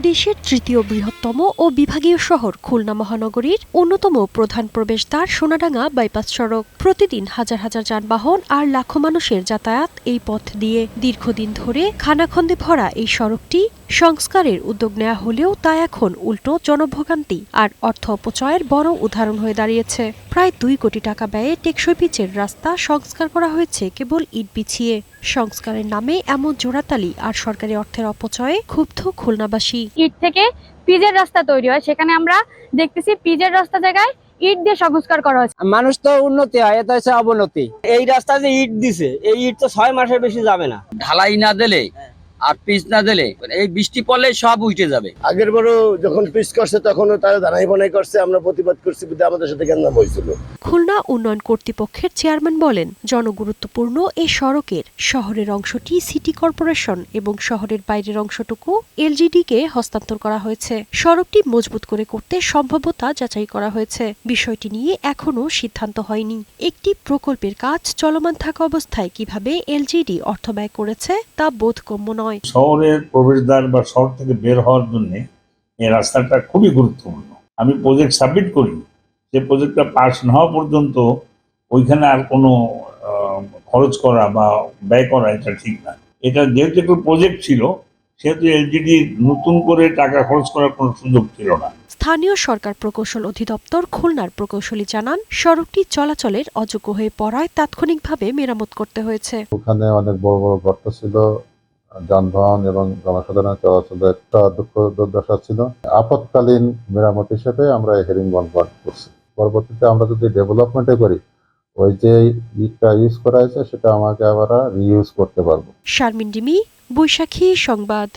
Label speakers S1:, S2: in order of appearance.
S1: দেশের তৃতীয় বৃহত্তম ও বিভাগীয় শহর খুলনা মহানগরীর অন্যতম প্রধান প্রবেশদ্বার সোনাডাঙ্গা বাইপাস সড়ক। প্রতিদিন হাজার হাজার যানবাহন আর লাখো মানুষের যাতায়াত এই পথ দিয়ে। দীর্ঘদিন ধরে খানাখন্দে ভরা এই সড়কটি সংস্কারের উদ্যোগ নেওয়া হলেও তা এখন উল্টো জনভোগান্তি আর অর্থ অপচয়ের বড় উদাহরণ হয়ে দাঁড়িয়েছে। প্রায় 2 কোটি টাকা ব্যয়ে টেকসই পিচের রাস্তা সংস্কার করা হয়েছে কেবল ইট বিছিয়ে। সংস্কারের নামে এমন জোড়াতালি আর সরকারি অর্থের অপচয়ে ক্ষুব্ধ খুলনাবাসী।
S2: ইট থেকে পিচের রাস্তা তৈরি হয়, সেখানে আমরা দেখতেছি পিচের রাস্তা জায়গায় ইট দিয়ে সংস্কার করা হয়েছে।
S3: মানুষ তো উন্নতি হয়, এটা হচ্ছে অবনতি। এই রাস্তা যে ইট দিছে, এই ইট তো 6 মাসের বেশি যাবে না।
S4: ঢালাই না দিলে আর পিচ না দিলে এই বৃষ্টি পড়লে সব উঠে যাবে।
S5: আগের বারও যখন পিচ করছে তখনও তারা দানাই বানাই করছে, আমরা প্রতিবাদ করছি, কিন্তু আমাদের সাথে কেন হয়েছিল।
S1: খুলনা উন্নয়ন কর্তৃপক্ষের চেয়ারম্যান বলেন, জনগুরুত্বপূর্ণ এই সড়কের শহরের অংশটি সিটি কর্পোরেশন এবং শহরের বাইরের অংশটুকু এলজিডিকে হস্তান্তর করা হয়েছে। সড়কটি মজবুত করে করতে সম্ভাব্যতা যাচাই করা হয়েছে। বিষয়টি নিয়ে এখনও সিদ্ধান্ত হয়নি। একটি প্রকল্পের কাজ চলমান থাকা অবস্থায় কিভাবে এলজিডি অর্থ ব্যয় করেছে তা বোধগম্য নয়।
S6: শহরের প্রবেশদ্বার বা শহর থেকে বের হওয়ার জন্য এই রাস্তাটা খুবই গুরুত্বপূর্ণ। আমি প্রজেক্ট সাবমিট করি, যে প্রজেক্টটা পাস না হওয়া পর্যন্ত ওইখানে আর কোনো খরচ করা বা ব্যয় করা এটা ঠিক না। এটা যেহেতু একটু প্রজেক্ট ছিল, সেহেতু এলজিডি নতুন করে টাকা খরচ করার কোনো সুযোগ ছিল না।
S1: স্থানীয় সরকার প্রকৌশল অধিদপ্তর খুলনার প্রকৌশলী জানান, সড়কটি চলাচলের অযোগ্য হয়ে পড়ায় তাৎক্ষণিকভাবে মেরামত করতে হয়েছে।
S7: ওখানে অনেক বড় বড় গর্ত ছিল, যানবাহন এবং জনসাধারণের চলাচলের একটা দুঃখ দুর্দশা ছিল। আপৎকালীন মেরামত হিসেবে আমরা হেরিং বন্ধ করছি। পরবর্তীতে আমরা যদি ডেভেলপমেন্টে করি, ওই যে ইটটা ইউজ করা হয়েছে সেটা আমাকে আবার রিইউজ করতে পারবো।
S1: শারমিন ডিমি, বৈশাখী সংবাদ।